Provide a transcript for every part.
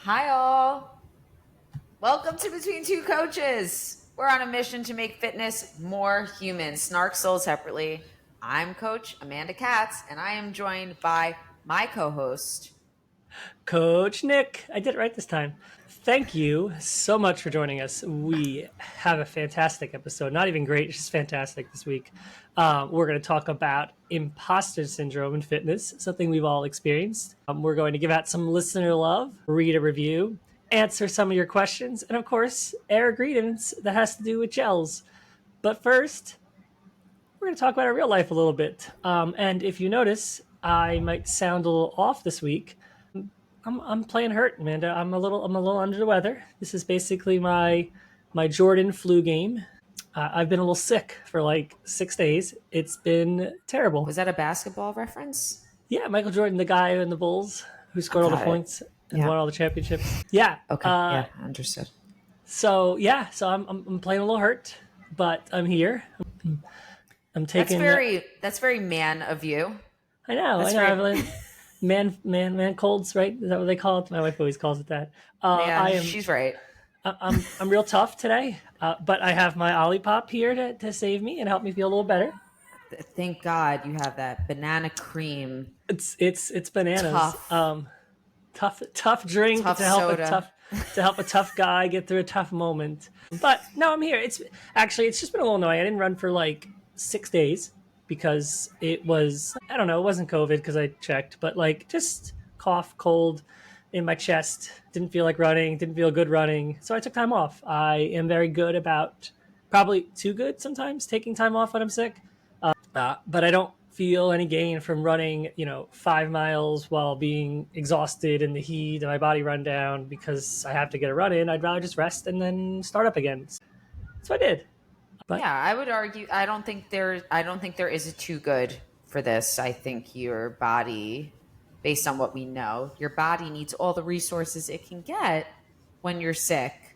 Hi, all. Welcome to Between Two Coaches. We're on a mission to make fitness more human. Snark sold separately. I'm Coach Amanda Katz, and I am joined by my co host. Coach Nick, I did it right this time. Thank you so much for joining us. We have a fantastic episode. Not even great, just fantastic this week. We're going to talk about imposter syndrome in fitness, something we've all experienced. We're going to give out some listener love, read a review, answer some of your questions, and of course, air a grievance that has to do with gels. But first, we're going to talk about our real life a little bit. And if you notice, I might sound a little off this week. I'm playing hurt, Amanda. I'm a little under the weather. This is basically my Jordan flu game. I've been a little sick for like 6 days. It's been terrible. Was that a basketball reference? Yeah, Michael Jordan, the guy in the Bulls who scored all the Got it. points and Yeah. won all the championships. Yeah. Okay. Yeah, understood. So I'm playing a little hurt, but I'm here. I'm taking. That's very man of you. I know. That's Evelyn. Man colds, right? Is that what they call it? My wife always calls it that. Yeah, she's right. I'm real tough today, but I have my Olipop here to save me and help me feel a little better. Thank God you have that banana cream. It's bananas. Tough drink Tough to help soda. to help a tough guy get through a tough moment. But no, I'm here. It's just been a little annoying. I didn't run for like 6 days because it wasn't COVID because I checked, but like just cough, cold in my chest. Didn't feel like running. Didn't feel good running. So I took time off. I am very good about, probably too good sometimes, taking time off when I'm sick. But I don't feel any gain from running, 5 miles while being exhausted in the heat and my body run down because I have to get a run in. I'd rather just rest and then start up again. So I did. But Yeah, I would argue I don't think there is a too good for this. I think your body, based on what we know, your body needs all the resources it can get when you're sick.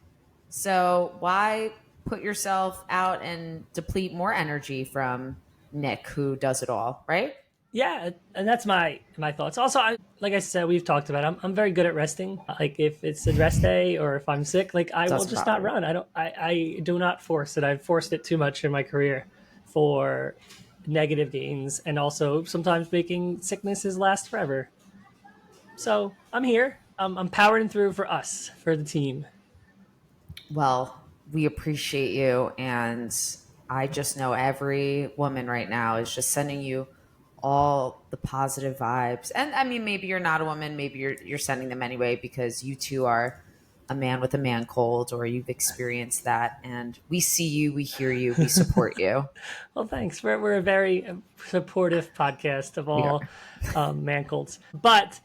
So why put yourself out and deplete more energy from Nick, who does it all, right? yeah, and that's my thoughts. Also, like I said, we've talked about it, I'm very good at resting. Like if it's a rest day or if I'm sick, like I will Doesn't just bother not run. I do not force it. I've forced it too much in my career for negative gains and also sometimes making sicknesses last forever. So I'm here. I'm powering through for us, for the team. Well, we appreciate you. And I just know every woman right now is just sending you all the positive vibes. And I mean, maybe you're not a woman, maybe you're sending them anyway because you too are a man with a man cold or you've experienced that. And we see you, we hear you, we support you. Well, thanks. We're a very supportive podcast of We all are. man colds. But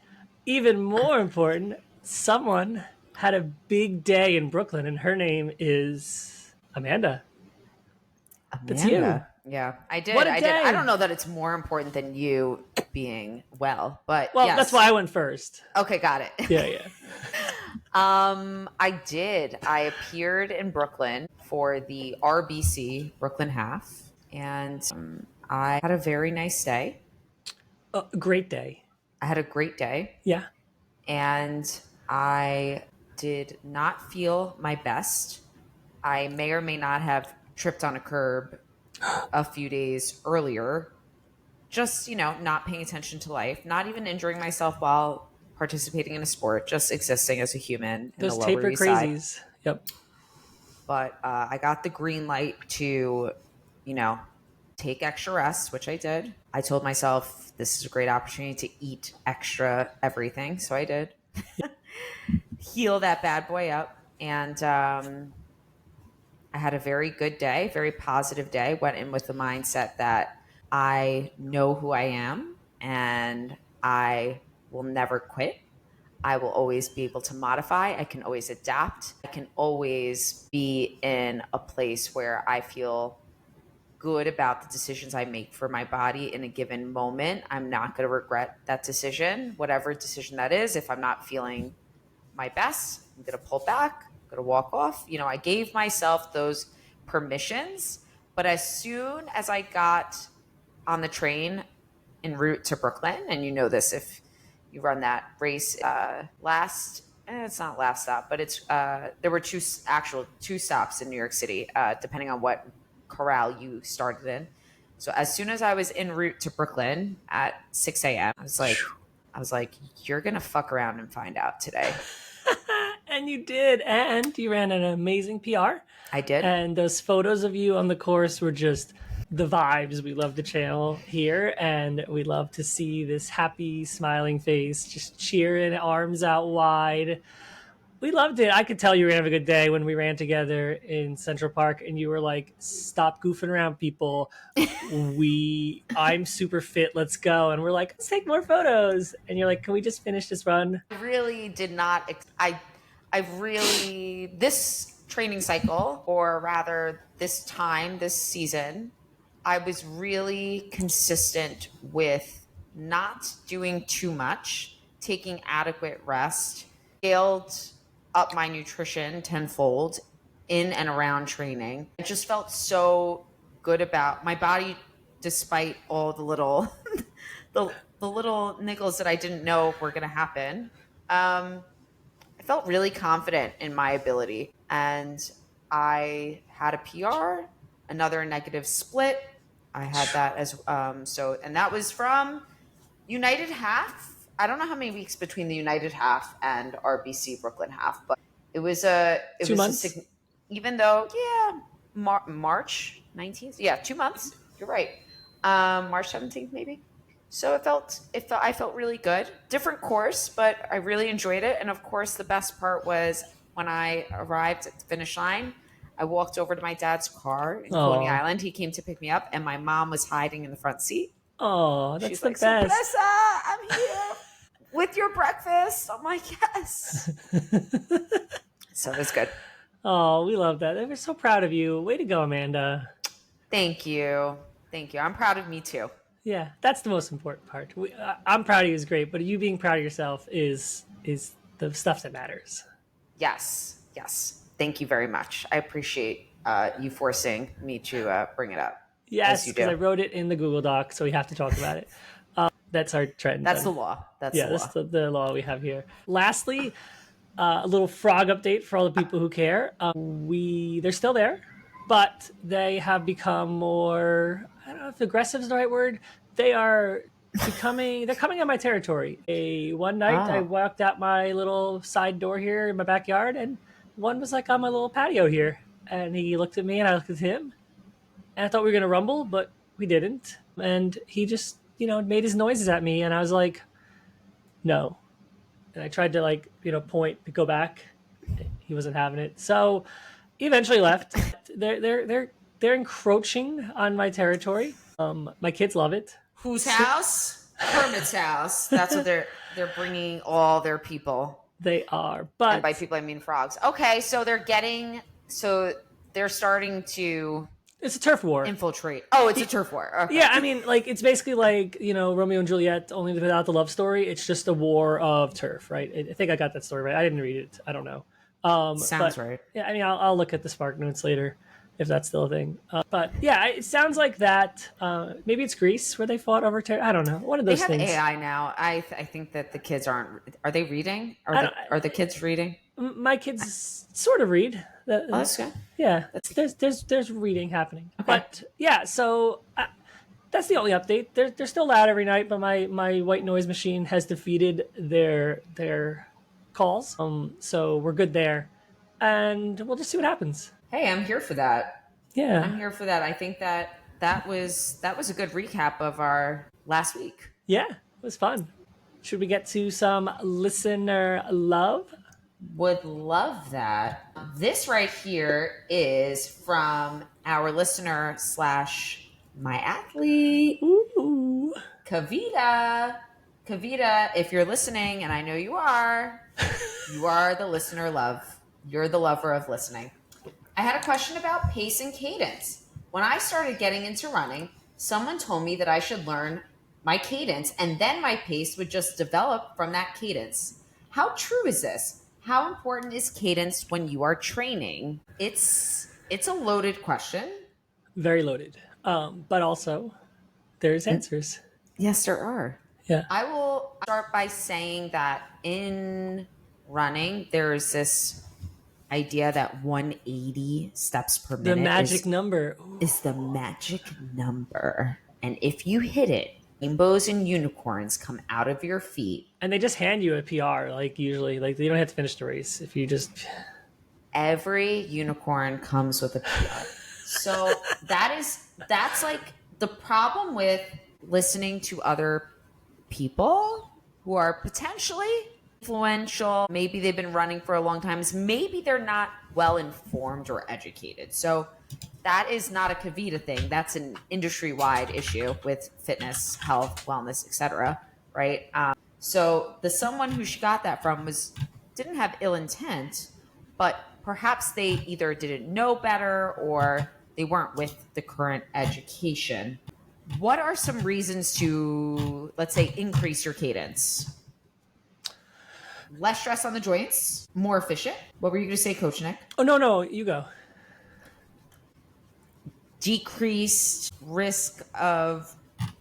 even more important, someone had a big day in Brooklyn, and her name is Amanda. That's you. Amanda. Yeah, I did. What a I did. I day. don't know that it's more important than you being well, but Well, yes. that's why I went first. Okay, got it. Yeah. I did. I appeared in Brooklyn for the RBC Brooklyn Half, and I had a very nice day. Great day. I had a great day, Yeah. and I did not feel my best. I may or may not have tripped on a curb a few days earlier, just, not paying attention to life, not even injuring myself while participating in a sport, just existing as a human in Those the Lower taper East Side. crazies. Yep. But I got the green light to, take extra rest, which I did. I told myself this is a great opportunity to eat extra everything. So I did. Heal that bad boy up. And I had a very good day, very positive day. Went in with the mindset that I know who I am and I will never quit. I will always be able to modify. I can always adapt. I can always be in a place where I feel good about the decisions I make for my body in a given moment. I'm not going to regret that decision, whatever decision that is. If I'm not feeling my best, I'm going to pull back, I'm going to walk off. I gave myself those permissions. But as soon as I got on the train en route to Brooklyn, and you know this if you run that race last it's not last stop, but it's there were two stops in New York City, depending on what corral you started in. So as soon as I was en route to Brooklyn at 6 a.m., I was like, you're gonna fuck around and find out today. And you did, and you ran an amazing PR. I did. And those photos of you on the course were just the vibes we love to channel here, and we love to see this happy, smiling face, just cheering, arms out wide. We loved it. I could tell you were gonna have a good day when we ran together in Central Park, and you were like, "Stop goofing around, people. I'm super fit. Let's go." And we're like, "Let's take more photos." And you're like, "Can we just finish this run?" I really did not. I really this training cycle, or rather this season, I was really consistent with not doing too much, taking adequate rest, scaled up my nutrition tenfold in and around training. I just felt so good about my body, despite all the little the little niggles that I didn't know were going to happen. I felt really confident in my ability, and I had a PR, another negative split. I had that as and that was from United Half. I don't know how many weeks between the United Half and RBC Brooklyn Half, but it was 2 months. Even though March 19th, 2 months. You're right, March 17th maybe. So I felt really good. Different course, but I really enjoyed it. And of course, the best part was when I arrived at the finish line, I walked over to my dad's car in Coney Island. He came to pick me up, and my mom was hiding in the front seat. Oh, that's She's the like, best. Sorpresa, I'm here with your breakfast. I'm like, yes. So it was good. Oh, we love that. We're so proud of you. Way to go, Amanda. Thank you. Thank you. I'm proud of me too. Yeah, that's the most important part. I'm proud of you is great, but you being proud of yourself is the stuff that matters. Yes. Yes. Thank you very much. I appreciate you forcing me to bring it up. Yes, because I wrote it in the Google Doc, so we have to talk about it. That's our trend. That's the law. That's the law we have here. Lastly, a little frog update for all the people who care. They're still there, but they have become more, I don't know if aggressive is the right word. They're coming on my territory. One night I walked out my little side door here in my backyard, and one was like on my little patio here. And he looked at me and I looked at him. And I thought we were going to rumble, but we didn't. And he just, made his noises at me. And I was like, no. And I tried to point to go back. He wasn't having it. So he eventually left. They're encroaching on my territory. My kids love it. Whose house? Hermit's house. That's what they're bringing all their people. They are, but and by people I mean frogs. Okay, so they're starting to. It's a turf war. Infiltrate. Oh, it's a turf war. Okay. Yeah, I mean, it's basically like Romeo and Juliet, only without the love story. It's just a war of turf, right? I think I got that story right. I didn't read it. I don't know. Sounds right. Yeah, I mean, I'll look at the Spark Notes later if that's still a thing. But yeah, it sounds like that. Maybe it's Greece where they fought over turf. I don't know. One of those things. They have AI now. I think that the kids aren't. Are they reading? Are the kids reading? My kids sort of read. That's good. Yeah, there's reading happening. Okay. But yeah, so that's the only update. They're still loud every night, but my white noise machine has defeated their calls. So we're good there, and we'll just see what happens. Hey, I'm here for that. Yeah, I'm here for that. I think that was a good recap of our last week. Yeah, it was fun. Should we get to some listener love? Would love that. This right here is from our listener / my athlete, Ooh. Kavita. Kavita, if you're listening, and I know you are the listener love. You're the lover of listening. I had a question about pace and cadence. When I started getting into running, someone told me that I should learn my cadence, and then my pace would just develop from that cadence. How true is this? How important is cadence when you are training? It's a loaded question. Very loaded. But also, there's answers. Yes, there are. Yeah. I will start by saying that in running, there's this idea that 180 steps per The minute magic number. is the magic number. And if you hit it, rainbows and unicorns come out of your feet. And they just hand you a PR, like usually. Like you don't have to finish the race if you just. Every unicorn comes with a PR. So that's like the problem with listening to other people who are potentially influential. Maybe they've been running for a long time. Maybe they're not well informed or educated. So that is not a Kavita thing. That's an industry-wide issue with fitness, health, wellness, etc. Right? So the someone who she got that from didn't have ill intent, but perhaps they either didn't know better or they weren't with the current education. What are some reasons to, let's say, increase your cadence? Less stress on the joints, more efficient. What were you going to say, Coach Nick? Oh, no, you go. Decreased risk of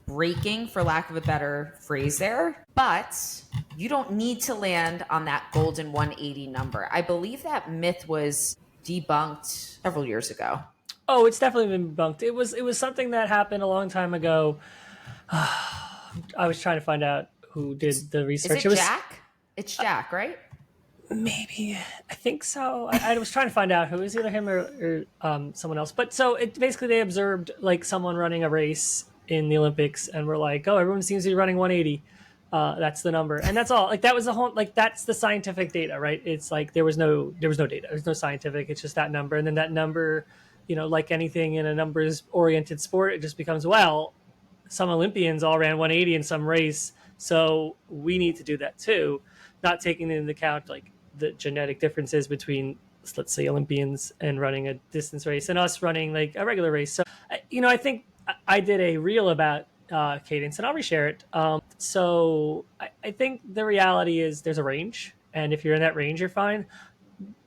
breaking, for lack of a better phrase there. But you don't need to land on that golden 180 number. I believe that myth was debunked several years ago. Oh, it's definitely been debunked. It was something that happened a long time ago. I was trying to find out who did the research. Is it Jack? It's Jack, right? Maybe. I think so. I was trying to find out who. It was either him or someone else. But so it basically they observed like someone running a race in the Olympics and were like, oh, everyone seems to be running 180. That's the number. And that's all. Like that was the whole, like that's the scientific data, right? It's like there was no data. There's no scientific. It's just that number. And then that number, like anything in a numbers oriented sport, it just becomes, well, some Olympians all ran 180 in some race. So we need to do that too. Not taking into account like the genetic differences between, let's say, Olympians and running a distance race and us running like a regular race. So, I think I did a reel about cadence and I'll reshare it. So I think the reality is there's a range. And if you're in that range, you're fine.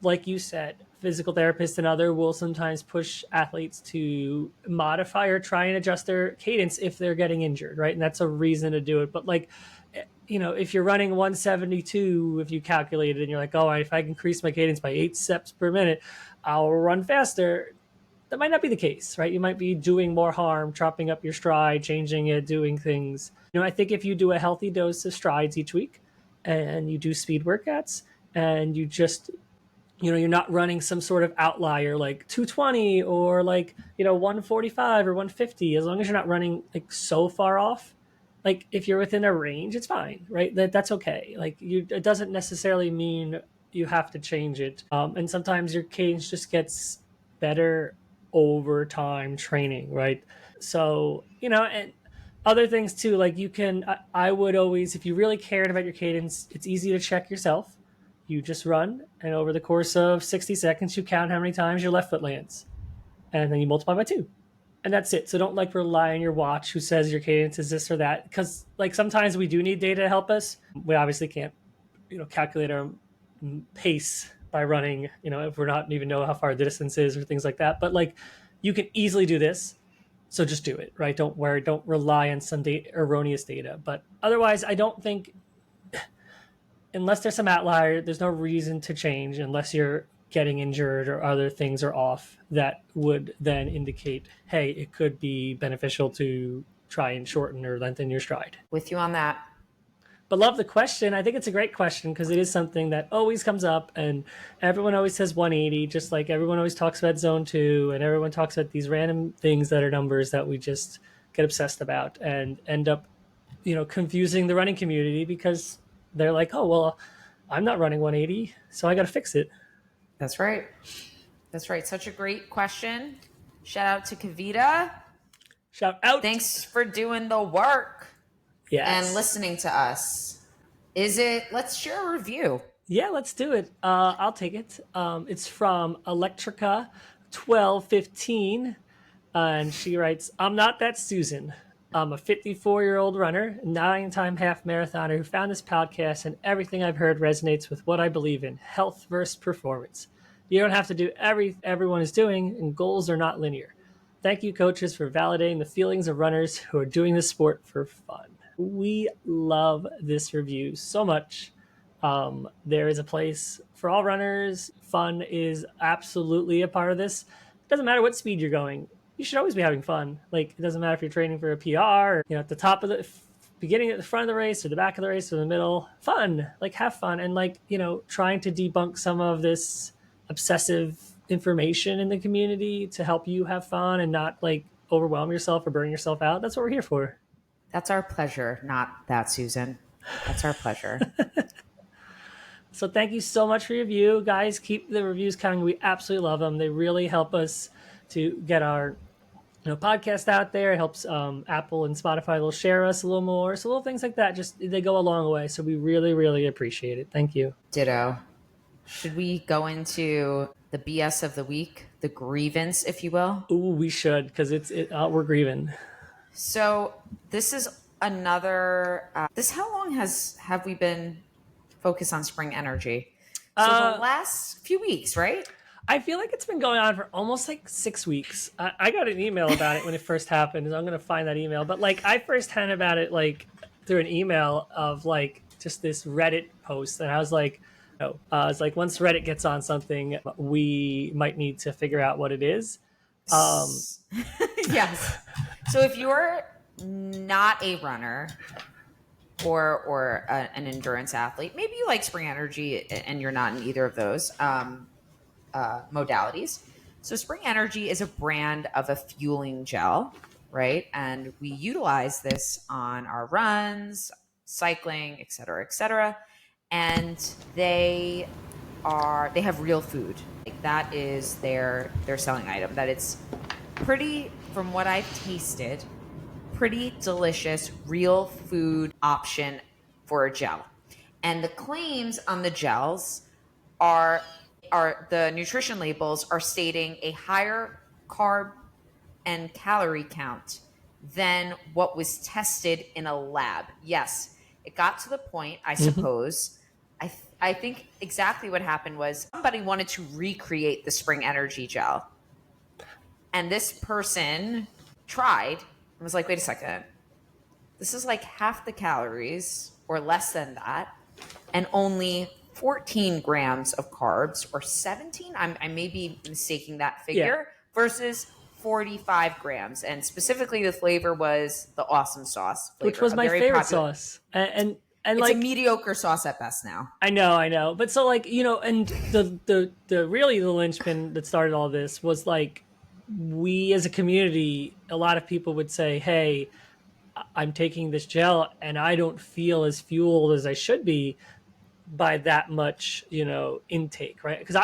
Like you said, physical therapists and other will sometimes push athletes to modify or try and adjust their cadence if they're getting injured, right? And that's a reason to do it. But like, if you're running 172, if you calculate it and you're like, oh, if I can increase my cadence by 8 steps per minute, I'll run faster. That might not be the case, right? You might be doing more harm, chopping up your stride, changing it, doing things. I think if you do a healthy dose of strides each week and you do speed workouts and you just, you're not running some sort of outlier like 220 or like, 145 or 150, as long as you're not running like so far off. Like if you're within a range, it's fine, right? That's okay. Like it doesn't necessarily mean you have to change it. And sometimes your cadence just gets better over time training, right? So, and other things too, like I would always, if you really cared about your cadence, it's easy to check yourself. You just run, and over the course of 60 seconds, you count how many times your left foot lands. And then you multiply by 2. And that's it. So don't like rely on your watch who says your cadence is this or that. Because like sometimes we do need data to help us. We obviously can't, calculate our pace by running, if we're not even know how far the distance is or things like that. But like you can easily do this. So just do it, right? Don't worry. Don't rely on some erroneous data. But otherwise, I don't think, unless there's some outlier, there's no reason to change unless you're getting injured or other things are off that would then indicate, hey, it could be beneficial to try and shorten or lengthen your stride. With you on that. But love the question. I think it's a great question because it is something that always comes up and everyone always says 180, just like everyone always talks about zone 2 and everyone talks about these random things that are numbers that we just get obsessed about and end up, confusing the running community because they're like, oh, well, I'm not running 180, so I got to fix it. That's right. That's right. Such a great question. Shout out to Kavita. Shout out. Thanks for doing the work. Yes. And listening to us. Let's share a review. Yeah, let's do it. I'll take it. It's from Electrica 1215. And she writes, I'm not that Susan. I'm a 54-year-old runner, 9-time half marathoner who found this podcast and everything I've heard resonates with what I believe in, health versus performance. You don't have to do everyone is doing, and goals are not linear. Thank you, coaches, for validating the feelings of runners who are doing this sport for fun. We love this review so much. There is a place for all runners. Fun is absolutely a part of this. It doesn't matter what speed you're going. You should always be having fun. Like, it doesn't matter if you're training for a PR or, at the top of the beginning, at the front of the race, or the back of the race, or the middle. Fun. Like, have fun. And, like, trying to debunk some of this obsessive information in the community to help you have fun and not, like, overwhelm yourself or burn yourself out. That's what we're here for. That's our pleasure, not that, Susan. That's our pleasure. So thank you so much for your review, guys. Keep the reviews coming. We absolutely love them. They really help us to get our podcast out there. It helps Apple and Spotify will share us a little more. So little things like that, just they go a long way. So we really, really appreciate it. Thank you. Ditto. Should we go into the BS of the week, the grievance, if you will? Ooh, we should, because we're grieving. So this is another. How long have we been focused on Spring Energy? So the last few weeks, right? I feel like it's been going on for almost like 6 weeks. I got an email about it when it first happened, and I'm going to find that email. But like, I first heard about it like through an email of like just this Reddit post, and I was like, it's like once Reddit gets on something, we might need to figure out what it is. Yes. So if you're not a runner or an endurance athlete, maybe you like Spring Energy and you're not in either of those modalities. So Spring Energy is a brand of a fueling gel, right? And we utilize this on our runs, cycling, et cetera, et cetera. And they have real food. Like, that is their selling item. That it's pretty, from what I've tasted, pretty delicious, real food option for a gel. And the claims on the gels are the nutrition labels are stating a higher carb and calorie count than what was tested in a lab. Yes, it got to the point, I suppose. I think exactly what happened was somebody wanted to recreate the Spring Energy gel. And this person tried and was like, wait a second. This is like half the calories or less than that, and only 14 grams of carbs, or 17. I may be mistaking that figure, versus 45 grams. And specifically, the flavor was the awesome sauce flavor, which was my favorite sauce. And it's like a mediocre sauce at best now. I know. But so like, and the really the linchpin that started all this was like, we as a community, a lot of people would say, hey, I'm taking this gel and I don't feel as fueled as I should be by that much, intake, right? Because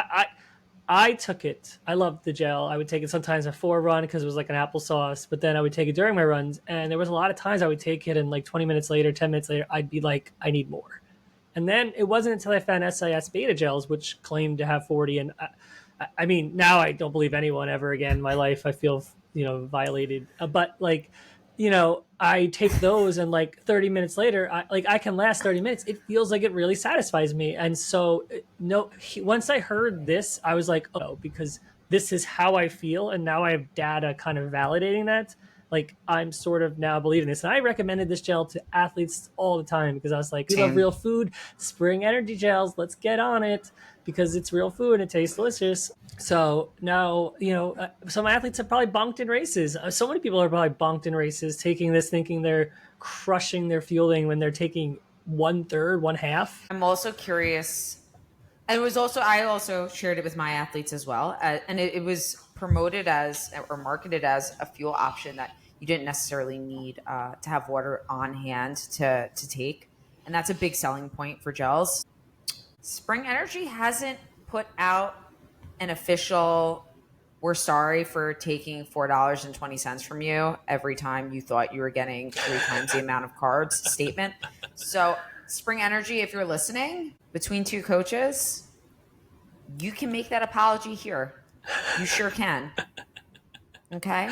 I took it. I loved the gel. I would take it sometimes before a run because it was like an applesauce, but then I would take it during my runs. And there was a lot of times I would take it and like 20 minutes later, 10 minutes later, I'd be like, I need more. And then it wasn't until I found SIS beta gels, which claimed to have 40. And I mean, now I don't believe anyone ever again in my life. I feel, violated. But like, I take those and like 30 minutes later, I can last 30 minutes. It feels like it really satisfies me. And so once I heard this, I was like, oh, because this is how I feel. And now I have data kind of validating that. Like, I'm sort of now believing this. And I recommended this gel to athletes all the time because I was like, we love real food, Spring Energy gels. Let's get on it because it's real food and it tastes delicious. So now, some athletes have probably bonked in races. So many people are probably bonked in races, taking this, thinking they're crushing their fueling when they're taking 1/3, 1/2. I'm also curious. And I also shared it with my athletes as well. And it was promoted as, or marketed as, a fuel option that you didn't necessarily need to have water on hand to take. And that's a big selling point for gels. Spring Energy hasn't put out an official, we're sorry for taking $4.20 from you every time you thought you were getting 3 times the amount of carbs statement. So Spring Energy, if you're listening, between two coaches, you can make that apology here. You sure can. Okay?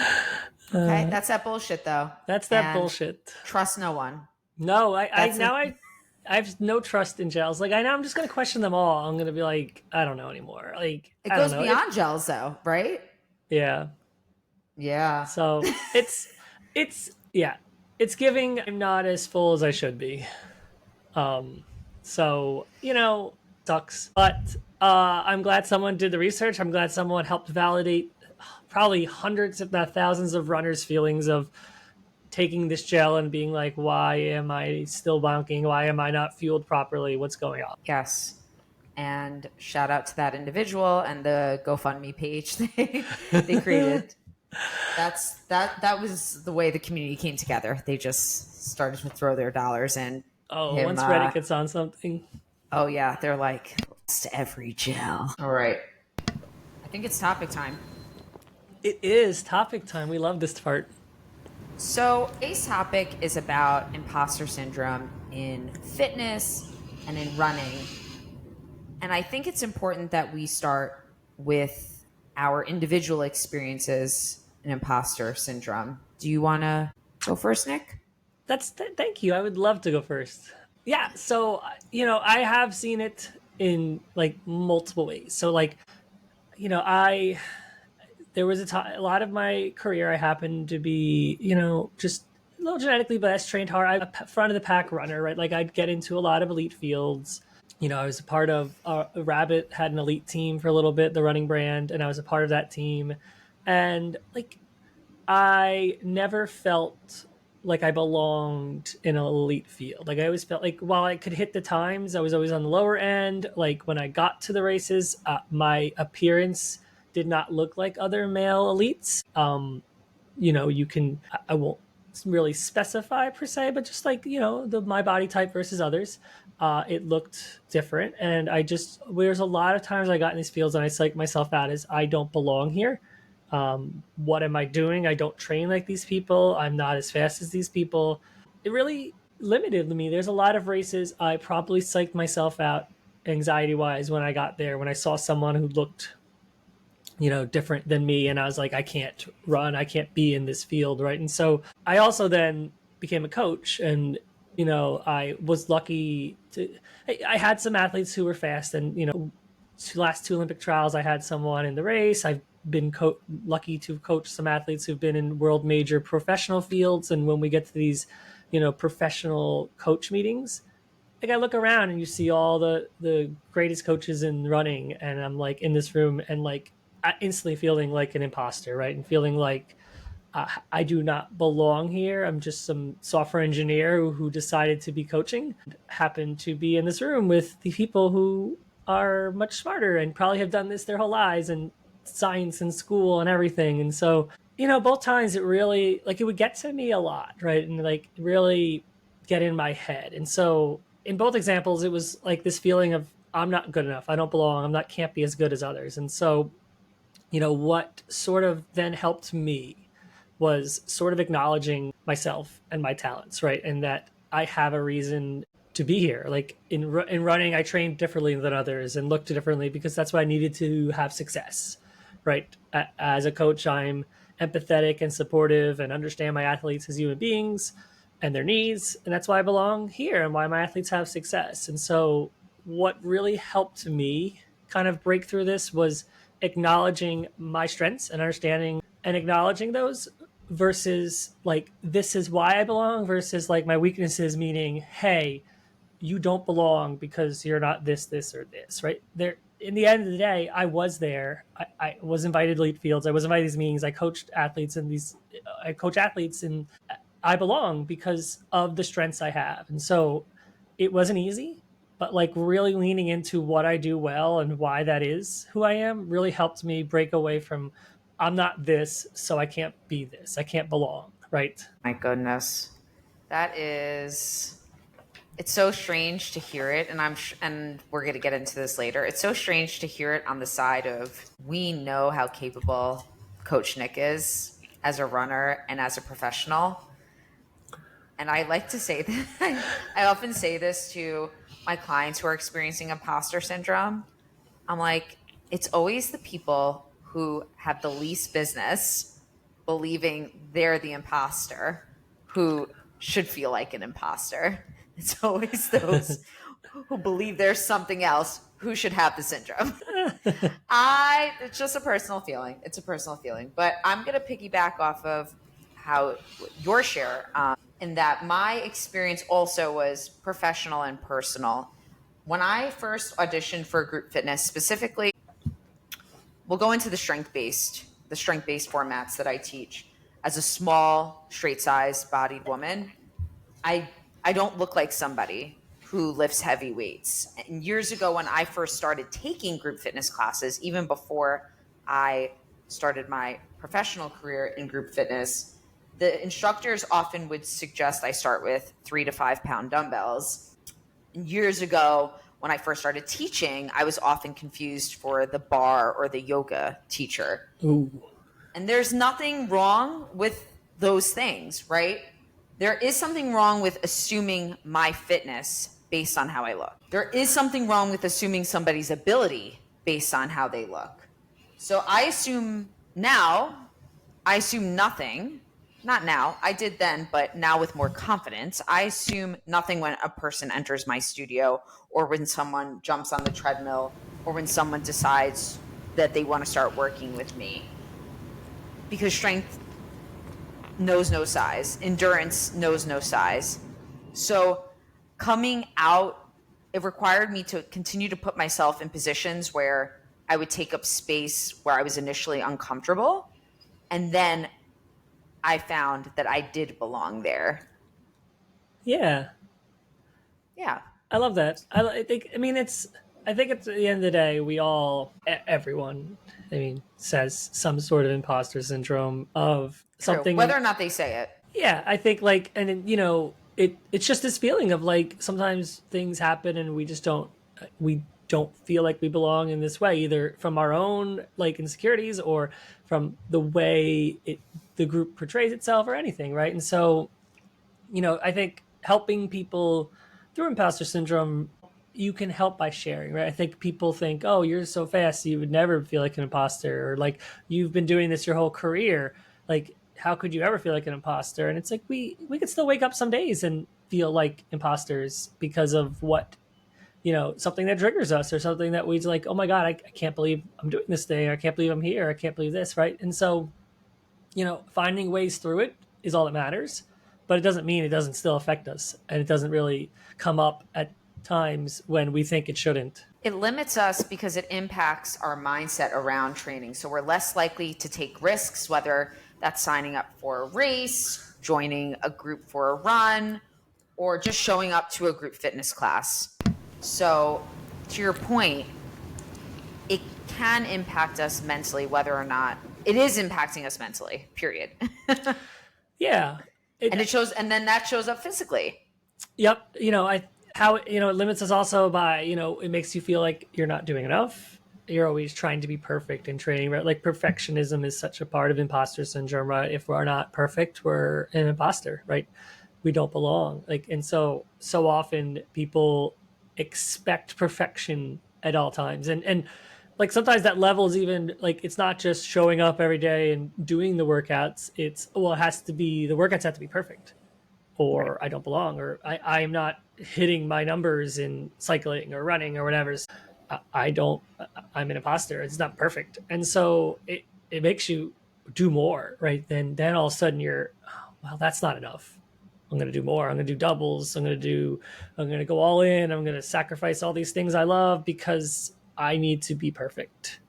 Okay? That's that bullshit, though. That's that bullshit. Trust no one. No, I have no trust in gels. Like, I'm just going to question them all. I'm going to be like, I don't know anymore. Like, it goes beyond gels, though, right? Yeah. Yeah. So it's giving I'm not as full as I should be. So, sucks. But I'm glad someone did the research. I'm glad someone helped validate probably hundreds, if not thousands, of runners' feelings of taking this gel and being like, why am I still bonking? Why am I not fueled properly? What's going on? Yes. And shout out to that individual and the GoFundMe page they created. That was the way the community came together. They just started to throw their dollars in. Oh, Him, once Reddit gets on something. oh yeah, they're like, to every gel. All right. I think it's topic time. It is topic time. We love this part. So, today's topic is about imposter syndrome in fitness and in running. And I think it's important that we start with our individual experiences in imposter syndrome. Do you want to go first, Nick? Thank you. I would love to go first. Yeah. So, I have seen it in like multiple ways. So, like, there was a lot of my career I happened to be, just a little genetically blessed, trained hard. I'm a front of the pack runner, right? Like I'd get into a lot of elite fields. I was a part of Rabbit had an elite team for a little bit, the running brand, and I was a part of that team. And like, I never felt like I belonged in an elite field. Like I always felt like while I could hit the times, I was always on the lower end. Like when I got to the races, my appearance did not look like other male elites. I won't really specify per se, but just like, my body type versus others, it looked different. And there's a lot of times I got in these fields and I psyched myself out as I don't belong here. What am I doing? I don't train like these people. I'm not as fast as these people. It really limited me. There's a lot of races I probably psyched myself out anxiety wise when I got there, when I saw someone who looked different than me, and I was like, I can't run, I can't be in this field, right? And so I also then became a coach, and I was lucky to I had some athletes who were fast, and last two Olympic trials I had someone in the race. I've been lucky to coach some athletes who've been in world major professional fields, and when we get to these professional coach meetings, like I look around and you see all the greatest coaches in running, and I'm like in this room and like instantly feeling like an imposter, right? And feeling like I do not belong here. I'm just some software engineer who decided to be coaching. Happened to be in this room with the people who are much smarter and probably have done this their whole lives and science and school and everything. And so, both times it really, like, it would get to me a lot, right? And like really get in my head. And so in both examples, it was like this feeling of I'm not good enough. I don't belong. Can't be as good as others. And so, what sort of then helped me was sort of acknowledging myself and my talents, right? And that I have a reason to be here. Like in running, I trained differently than others and looked differently because that's what I needed to have success, right? As a coach, I'm empathetic and supportive and understand my athletes as human beings and their needs. And that's why I belong here and why my athletes have success. And so what really helped me kind of break through this was acknowledging my strengths and understanding and acknowledging those versus like, this is why I belong versus like my weaknesses, meaning, hey, you don't belong because you're not this, or this, right? There, in the end of the day, I was there. I was invited to elite fields. I was invited to these meetings. I coach athletes and I belong because of the strengths I have. And so it wasn't easy, but like really leaning into what I do well and why that is who I am really helped me break away from I'm not this, so I can't be this. I can't belong, right? My goodness. It's so strange to hear it, and and we're going to get into this later. It's so strange to hear it on the side of we know how capable Coach Nick is as a runner and as a professional. And I like to say that I often say this to my clients who are experiencing imposter syndrome. I'm like, it's always the people who have the least business believing they're the imposter who should feel like an imposter. It's always those who believe there's something else who should have the syndrome. It's just a personal feeling. It's a personal feeling. But I'm going to piggyback off of how your share, in that my experience also was professional and personal. When I first auditioned for group fitness, specifically, we'll go into the strength based formats that I teach. As a small, straight sized bodied woman, I I don't look like somebody who lifts heavy weights. And years ago when I first started taking group fitness classes, even before I started my professional career in group fitness, the instructors often would suggest I start with 3 to 5 pound dumbbells. Years ago, when I first started teaching, I was often confused for the bar or the yoga teacher. Ooh. And there's nothing wrong with those things, right? There is something wrong with assuming my fitness based on how I look. There is something wrong with assuming somebody's ability based on how they look. So I assume nothing. Not now, I did then, but now with more confidence. I assume nothing when a person enters my studio, or when someone jumps on the treadmill, or when someone decides that they want to start working with me. Because strength knows no size, endurance knows no size. So coming out, it required me to continue to put myself in positions where I would take up space where I was initially uncomfortable. And then I found that I did belong there. Yeah. Yeah. I love that. I think at the end of the day, everyone, says some sort of imposter syndrome of True. something. Whether or not they say it. Yeah, I think like, and then, it's just this feeling of like sometimes things happen and we don't feel like we belong in this way, either from our own like insecurities or from the way the group portrays itself or anything, right? And so, I think helping people through imposter syndrome, you can help by sharing, right? I think people think, oh, you're so fast, you would never feel like an imposter, or like you've been doing this your whole career. Like, how could you ever feel like an imposter? And it's like we could still wake up some days and feel like imposters because of what something that triggers us or something that we like, oh my God, I can't believe I'm doing this thing. I can't believe I'm here. I can't believe this, right? And so, finding ways through it is all that matters, but it doesn't mean it doesn't still affect us. And it doesn't really come up at times when we think it shouldn't. It limits us because it impacts our mindset around training. So we're less likely to take risks, whether that's signing up for a race, joining a group for a run, or just showing up to a group fitness class. So to your point, it can impact us mentally, whether or not it is impacting us mentally, period. Yeah. And then that shows up physically. Yep. It limits us also by, it makes you feel like you're not doing enough. You're always trying to be perfect in training, right? Like perfectionism is such a part of imposter syndrome, right? If we're not perfect, we're an imposter, right? We don't belong. Like, and so often people expect perfection at all times. And like sometimes that level is even like, it's not just showing up every day and doing the workouts. It's, well, the workouts have to be perfect, or right. I don't belong, or I am not hitting my numbers in cycling or running or whatever. I'm an imposter. It's not perfect. And so it makes you do more, right? Then all of a sudden you're, oh, well, that's not enough. I'm going to do more. I'm going to do doubles. I'm going to go all in. I'm going to sacrifice all these things I love because I need to be perfect.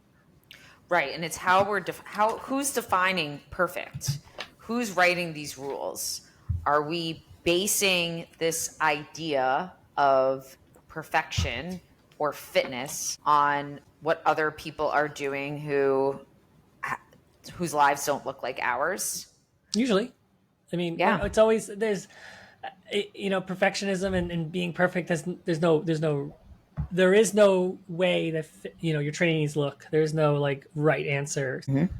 Right. And it's who's defining perfect? Who's writing these rules? Are we basing this idea of perfection or fitness on what other people are doing whose lives don't look like ours? Usually. I mean, yeah. It's always, there's, perfectionism and being perfect. There is no way that, your training needs to look. There's no like right answer. Mm-hmm.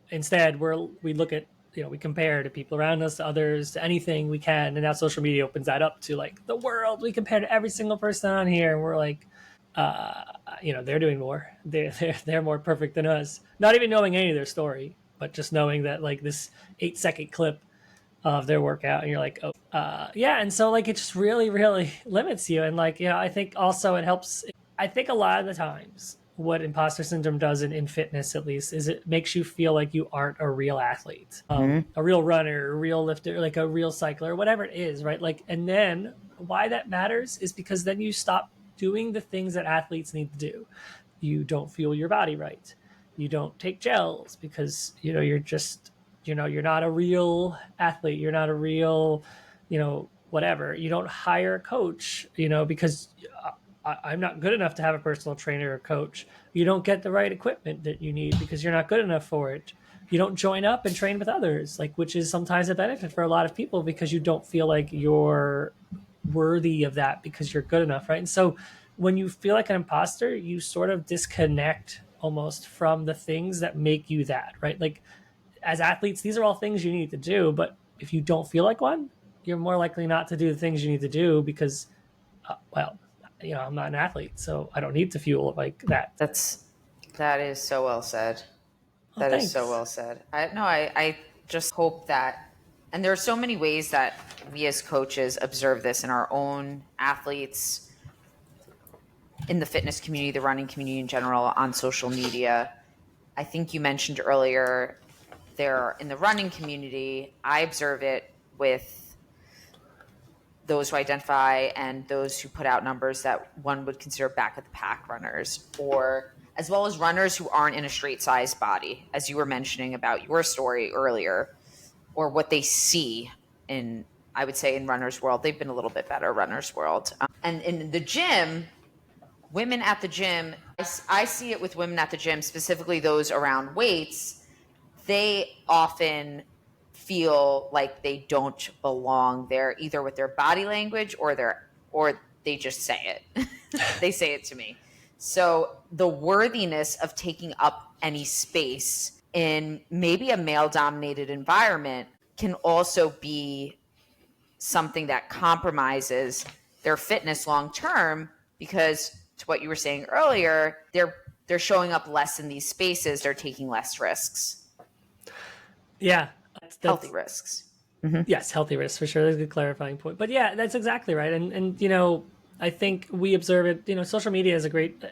Instead, we look at, we compare to people around us, to others, to anything we can. And now social media opens that up to like the world. We compare to every single person on here. And we're like, they're doing more. They're more perfect than us. Not even knowing any of their story, but just knowing that like this 8-second clip of their workout. And you're like, oh, yeah. And so like, it just really, really limits you. And like, I think also it helps. I think a lot of the times what imposter syndrome does in fitness, at least, is it makes you feel like you aren't a real athlete, a real runner, a real lifter, like a real cycler, whatever it is, right? Like, and then why that matters is because then you stop doing the things that athletes need to do. You don't fuel your body right. You don't take gels because, you're just, you're not a real athlete. You're not a real, whatever. You don't hire a coach, because I'm not good enough to have a personal trainer or coach. You don't get the right equipment that you need because you're not good enough for it. You don't join up and train with others, which is sometimes a benefit for a lot of people because you don't feel like you're worthy of that because you're good enough, right? And so when you feel like an imposter, you sort of disconnect almost from the things that make you that, right? Like as athletes, these are all things you need to do, but if you don't feel like one, you're more likely not to do the things you need to do because, I'm not an athlete, so I don't need to fuel like that. That is so well said. Well, That is so well said. I just hope that, and there are so many ways that we as coaches observe this in our own athletes, in the fitness community, the running community in general, on social media. I think you mentioned earlier there in the running community, I observe it with those who identify and those who put out numbers that one would consider back of the pack runners, or as well as runners who aren't in a straight sized body, as you were mentioning about your story earlier, or what they see in, I would say in runner's world, they've been a little bit better runner's world. And in the gym, women at the gym, I see it with women at the gym, specifically those around weights, they often feel like they don't belong there, either with their body language or they just say it. They say it to me. So the worthiness of taking up any space in maybe a male dominated environment can also be something that compromises their fitness long term, because to what you were saying earlier, they're showing up less in these spaces, they're taking less risks. Yeah. Healthy risks. Mm-hmm. Yes, healthy risks for sure. That's a good clarifying point. But yeah, that's exactly right. And I think we observe it. Social media is a great.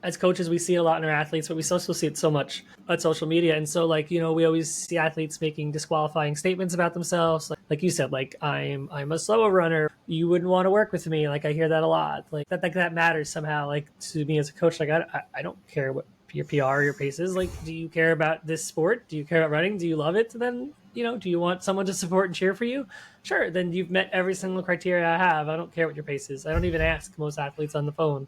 As coaches, we see it a lot in our athletes, but we also see it so much on social media. And so, we always see athletes making disqualifying statements about themselves. Like you said, I'm a slower runner. You wouldn't want to work with me. I hear that a lot. That matters somehow. To me as a coach, I don't care what your PR or your pace is. Do you care about this sport? Do you care about running? Do you love it? Then, do you want someone to support and cheer for you? Sure. Then you've met every single criteria I have. I don't care what your pace is. I don't even ask most athletes on the phone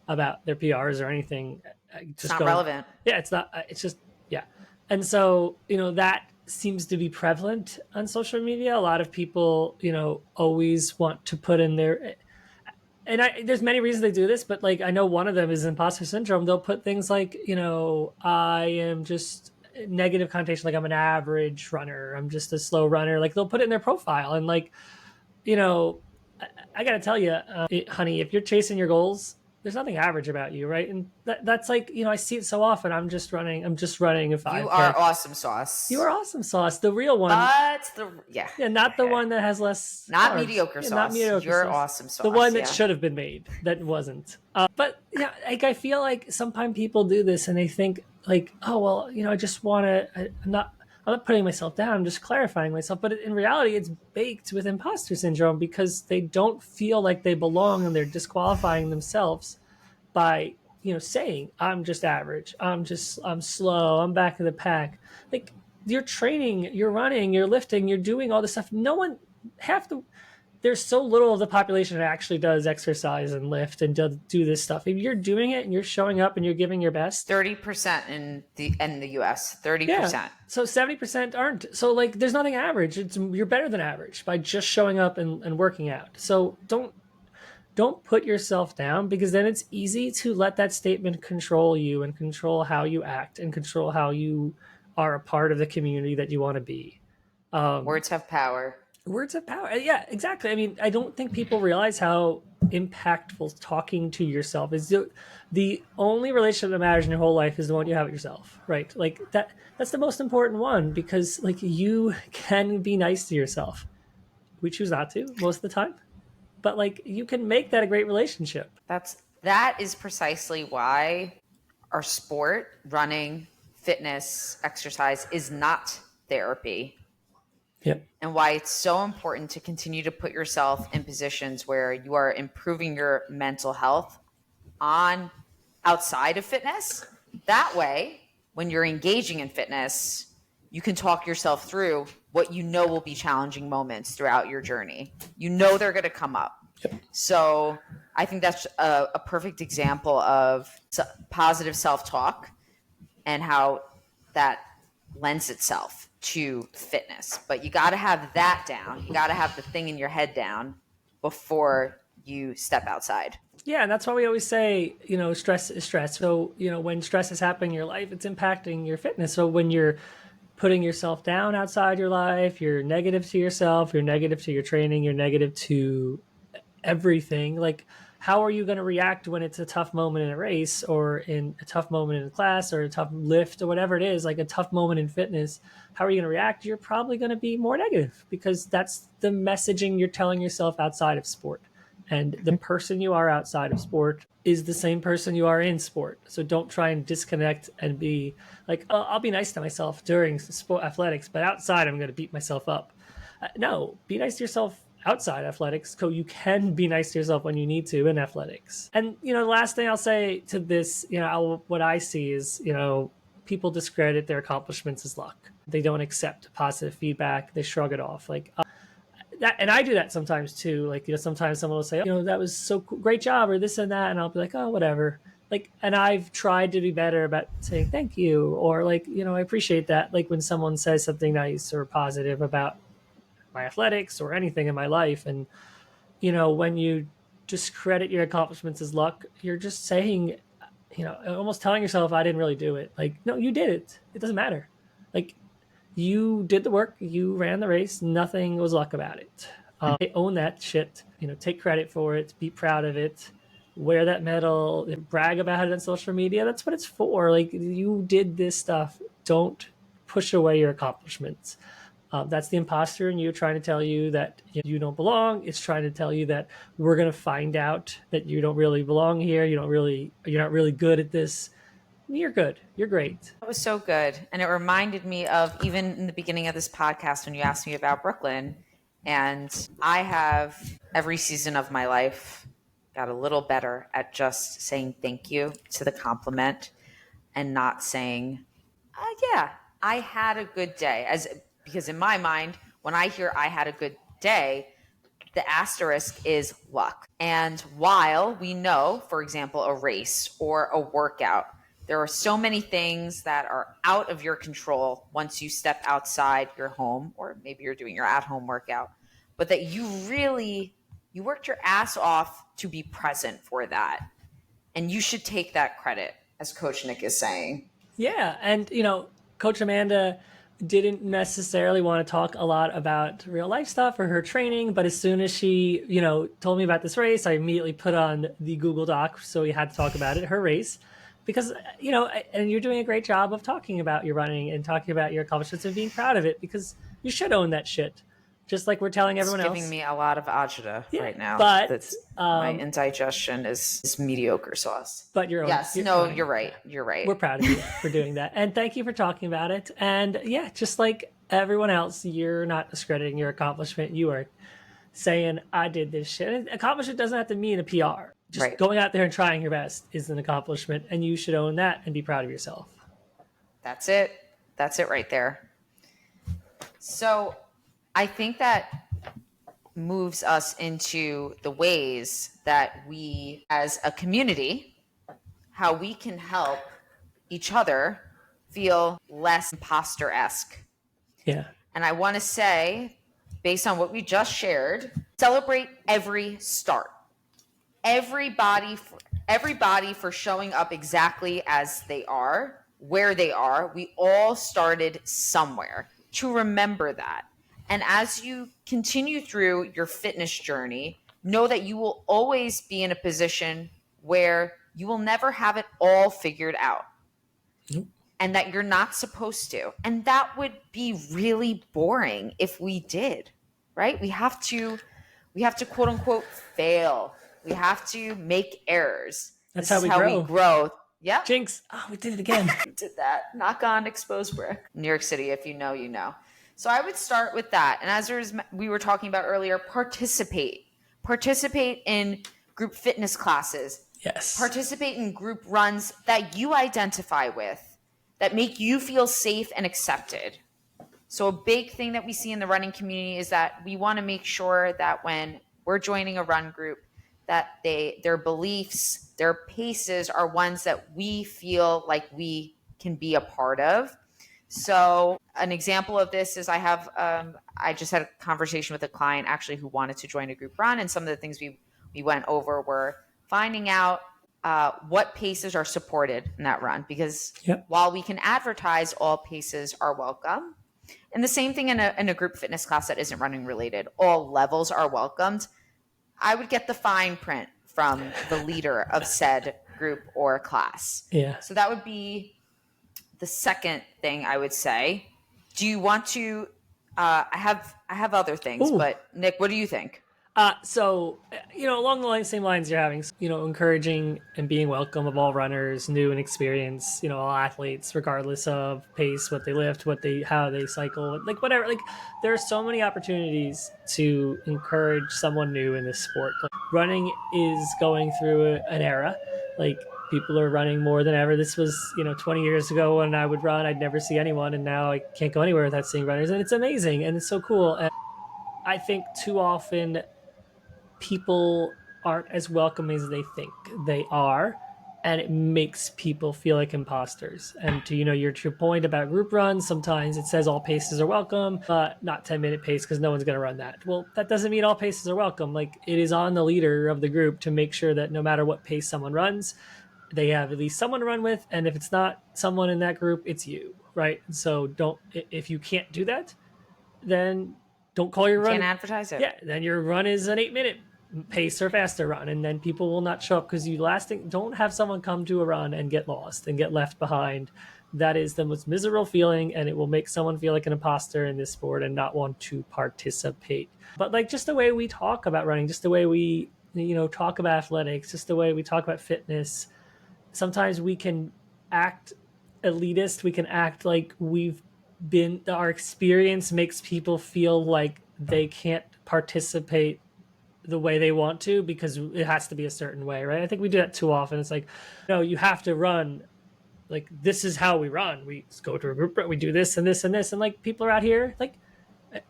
about their PRs or anything. It's not relevant. Yeah, it's not. It's just, yeah. And so, that seems to be prevalent on social media. A lot of people, always want to put in their, and there's many reasons they do this, but I know one of them is imposter syndrome. They'll put things like, I am just negative connotation, I'm an average runner. I'm just a slow runner. They'll put it in their profile. And I got to tell you, honey, if you're chasing your goals, there's nothing average about you, right? And that's I see it so often. I'm just running a 5K. You are awesome sauce. You are awesome sauce. The real one. But not the one that has less. Not carbs. Mediocre sauce. Not mediocre You're sauce. awesome sauce. The one that should have been made that wasn't. But I feel like sometimes people do this and they think oh well, I just want to. I'm not putting myself down. I'm just clarifying myself. But in reality, it's baked with imposter syndrome because they don't feel like they belong and they're disqualifying themselves by saying I'm just average. I'm slow. I'm back of the pack. You're training, you're running, you're lifting, you're doing all this stuff. There's so little of the population that actually does exercise and lift and do this stuff. If you're doing it and you're showing up and you're giving your best, 30% in the US, 30%. Yeah. So 70% aren't. So there's nothing average. You're better than average by just showing up and working out. So don't put yourself down, because then it's easy to let that statement control you and control how you act and control how you are a part of the community that you want to be. Words have power. Words have power. Yeah, exactly. I mean, I don't think people realize how impactful talking to yourself is. The only relationship that matters in your whole life is the one you have with yourself, right? That's the most important one, because you can be nice to yourself. We choose not to most of the time, but you can make that a great relationship. That is precisely why our sport, running, fitness, exercise, is not therapy. Yep. And why it's so important to continue to put yourself in positions where you are improving your mental health on outside of fitness. That way, when you're engaging in fitness, you can talk yourself through what you know will be challenging moments throughout your journey. You know they're going to come up. So I think that's a perfect example of positive self-talk and how that lends itself to fitness. But you got to have that down. You got to have the thing in your head down before you step outside. Yeah, and that's why we always say, stress is stress. So, when stress is happening in your life, it's impacting your fitness. So when you're putting yourself down outside your life, you're negative to yourself, you're negative to your training, you're negative to everything. Like, how are you going to react when it's a tough moment in a race or in a tough moment in a class or a tough lift or whatever it is, like a tough moment in fitness? How are you going to react? You're probably going to be more negative because that's the messaging you're telling yourself outside of sport. And the person you are outside of sport is the same person you are in sport. So don't try and disconnect and be like, oh, I'll be nice to myself during sport athletics, but outside I'm going to beat myself up. No, be nice to yourself outside athletics. So you can be nice to yourself when you need to in athletics. And, the last thing I'll say to this, what I see is, people discredit their accomplishments as luck. They don't accept positive feedback. They shrug it off. Like, that, and I do that sometimes too. Like, sometimes someone will say, that was so cool, great job, or this and that. And I'll be like, oh, whatever. Like, and I've tried to be better about saying thank you, or like, I appreciate that. Like when someone says something nice or positive about my athletics or anything in my life. And, when you discredit your accomplishments as luck, you're just saying, almost telling yourself, I didn't really do it. Like, no, you did it. It doesn't matter. Like, you did the work, you ran the race, nothing was luck about it. Own that shit, take credit for it, be proud of it, wear that medal, brag about it on social media. That's what it's for. Like, you did this stuff. Don't push away your accomplishments. That's the imposter in you trying to tell you that you don't belong. It's trying to tell you that we're going to find out that you don't really belong here. You're not really good at this. You're good. You're great. That was so good. And it reminded me of even in the beginning of this podcast when you asked me about Brooklyn. And I have every season of my life got a little better at just saying thank you to the compliment and not saying, yeah, I had a good day. Because in my mind, when I hear I had a good day, the asterisk is luck. And while we know, for example, a race or a workout, there are so many things that are out of your control once you step outside your home, or maybe you're doing your at-home workout, but that you worked your ass off to be present for that. And you should take that credit, as Coach Nick is saying. Yeah. And, Coach Amanda didn't necessarily want to talk a lot about real life stuff or her training, but as soon as she, told me about this race, I immediately put on the Google Doc. So we had to talk about it, her race. Because, and you're doing a great job of talking about your running and talking about your accomplishments and being proud of it, because you should own that shit. Just like we're telling everyone else. It's giving me a lot of agita right now. But my indigestion is mediocre sauce. But you're you're right. You're right. We're proud of you for doing that. And thank you for talking about it. And yeah, just like everyone else, you're not discrediting your accomplishment. You are saying, I did this shit. And accomplishment doesn't have to mean a PR. Just going out there and trying your best is an accomplishment, and you should own that and be proud of yourself. That's it. That's it right there. So I think that moves us into the ways that we, as a community, how we can help each other feel less imposter-esque. Yeah. And I want to say, based on what we just shared, celebrate every start. Everybody for showing up exactly as they are, where they are. We all started somewhere. To remember that. And as you continue through your fitness journey, know that you will always be in a position where you will never have it all figured out. Nope. And that you're not supposed to. And that would be really boring if we did, right? We have to quote unquote fail. We have to make errors. That's how we grow. Yeah. Jinx. Oh, we did it again. We did that. Knock on exposed brick. New York City, if you know, you know. So I would start with that. And as we were talking about earlier, participate in group fitness classes. Yes. Participate in group runs that you identify with, that make you feel safe and accepted. So a big thing that we see in the running community is that we want to make sure that when we're joining a run group, that their beliefs, their paces are ones that we feel like we can be a part of. So an example of this is I just had a conversation with a client actually who wanted to join a group run, and some of the things we went over were finding out what paces are supported in that run, because while we can advertise all paces are welcome, and the same thing in a group fitness class that isn't running related, all levels are welcomed. I would get the fine print from the leader of said group or class. Yeah. So that would be the second thing I would say. Do you want to? I have other things, but Nick, what do you think? So, along the same lines you're having, encouraging and being welcome of all runners, new and experienced, all athletes, regardless of pace, what they lift, how they cycle, like whatever. Like, there are so many opportunities to encourage someone new in this sport. Like, running is going through an era. Like, people are running more than ever. This was, 20 years ago when I would run, I'd never see anyone, and now I can't go anywhere without seeing runners, and it's amazing and it's so cool. And I think too often people aren't as welcome as they think they are, and it makes people feel like imposters. And to your point about group runs, sometimes it says all paces are welcome, but not 10-minute pace because no one's going to run that. Well, that doesn't mean all paces are welcome. Like, it is on the leader of the group to make sure that no matter what pace someone runs, they have at least someone to run with, and if it's not someone in that group, it's you, right? So if you can't do that, then don't call your run. Can't advertise it. Yeah, then your run is an 8-minute pace or faster run, and then people will not show up because don't have someone come to a run and get lost and get left behind. That is the most miserable feeling, and it will make someone feel like an imposter in this sport and not want to participate. But like, just the way we talk about running, just the way we talk about athletics, just the way we talk about fitness, sometimes we can act elitist. We can act like our experience makes people feel like they can't participate the way they want to because it has to be a certain way, right? I think we do that too often. It's like, no, you have to run. Like, this is how we run. We go to a group, we do this and this and this. And like, people are out here, like,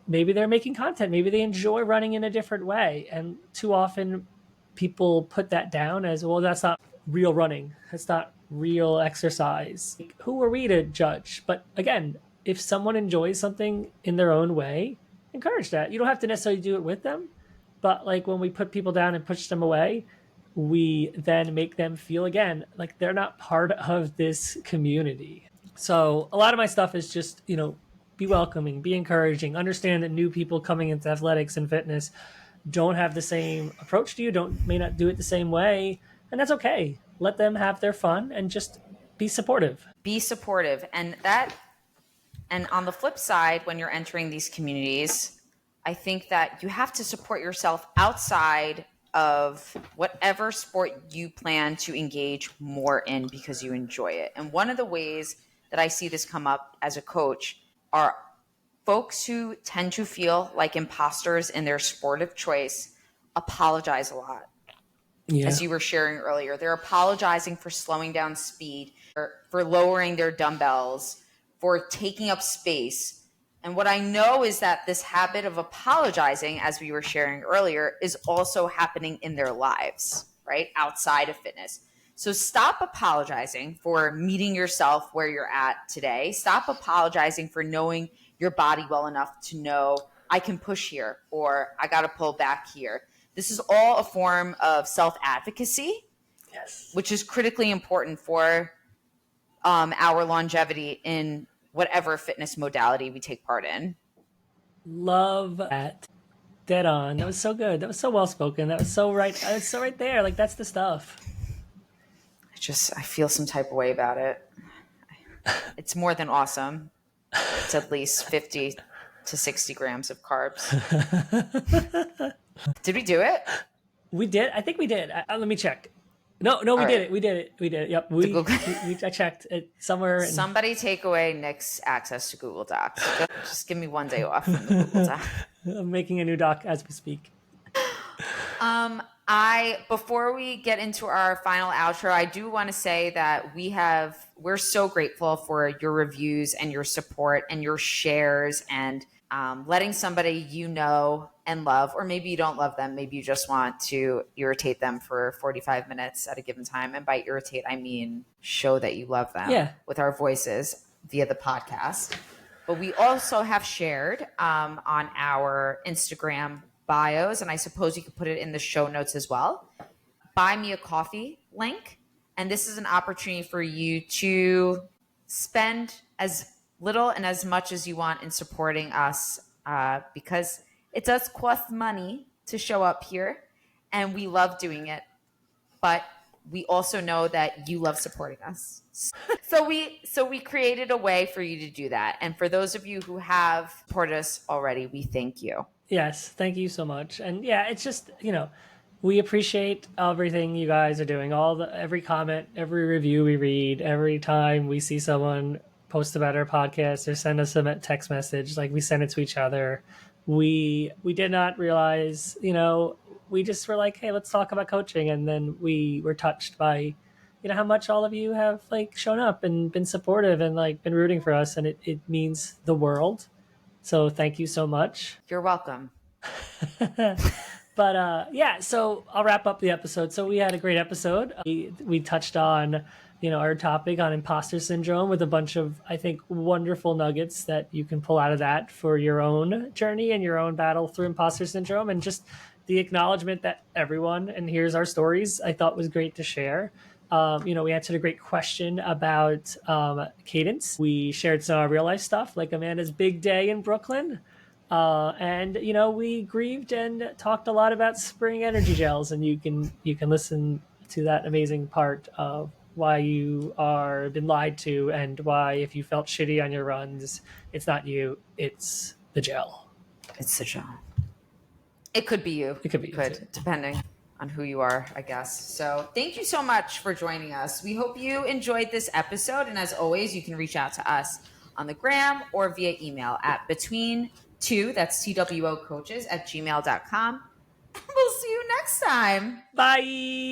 maybe they're making content. Maybe they enjoy running in a different way. And too often people put that down as, well, that's not real running. That's not real exercise. Like, who are we to judge? But again, if someone enjoys something in their own way, encourage that. You don't have to necessarily do it with them. But like, when we put people down and push them away, we then make them feel again like they're not part of this community. So a lot of my stuff is just, be welcoming, be encouraging, understand that new people coming into athletics and fitness don't have the same approach to you, may not do it the same way. And that's okay. Let them have their fun and just be supportive. Be supportive. And on the flip side, when you're entering these communities, I think that you have to support yourself outside of whatever sport you plan to engage more in because you enjoy it. And one of the ways that I see this come up as a coach are folks who tend to feel like imposters in their sport of choice apologize a lot. Yeah. As you were sharing earlier, they're apologizing for slowing down speed, or for lowering their dumbbells, for taking up space. And what I know is that this habit of apologizing, as we were sharing earlier, is also happening in their lives, right? Outside of fitness. So stop apologizing for meeting yourself where you're at today. Stop apologizing for knowing your body well enough to know I can push here or I got to pull back here. This is all a form of self-advocacy, yes, which is critically important for our longevity in whatever fitness modality we take part in. Love that. Dead on. That was so good. That was so well spoken. That was so right. It's so right there. Like, that's the stuff. I feel some type of way about it. It's more than awesome. It's at least 50 to 60 grams of carbs. Did we do it? We did. I think we did. Let me check. No, we did it. We did it. Yep. I checked it somewhere. Somebody take away Nick's access to Google Docs. Just give me one day off from the Google Doc. I'm making a new doc as we speak. I Before we get into our final outro, I do want to say that we're so grateful for your reviews and your support and your shares and letting somebody you know and love, or maybe you don't love them, maybe you just want to irritate them for 45 minutes at a given time. And by irritate, I mean show that you love them with our voices via the podcast. But we also have shared on our Instagram bios, and I suppose you could put it in the show notes as well, Buy Me a Coffee link. And this is an opportunity for you to spend as little and as much as you want in supporting us, because it does cost money to show up here, and we love doing it. But we also know that you love supporting us. So we created a way for you to do that. And for those of you who have supported us already, we thank you. Yes, thank you so much. And yeah, it's just, we appreciate everything you guys are doing. Every comment, every review we read, every time we see someone post about our podcast or send us a text message, like we send it to each other. We did not realize, we just were like, hey, let's talk about coaching. And then we were touched by, how much all of you have like shown up and been supportive and like been rooting for us. And it means the world. So thank you so much. You're welcome. But yeah, so I'll wrap up the episode. So we had a great episode. We touched on, our topic on imposter syndrome with a bunch of, I think, wonderful nuggets that you can pull out of that for your own journey and your own battle through imposter syndrome. And just the acknowledgement that everyone, and here's our stories, I thought was great to share. We answered a great question about cadence. We shared some real life stuff, like Amanda's big day in Brooklyn. And we grieved and talked a lot about spring energy gels, and you can listen to that amazing part of why you are been lied to and why, if you felt shitty on your runs, it's not you, it's the gel. It's the gel. It could be you. It could be you too, depending on who you are, I guess. So thank you so much for joining us. We hope you enjoyed this episode. And as always, you can reach out to us on the gram or via email at between2, that's TWO coaches @gmail.com. We'll see you next time. Bye.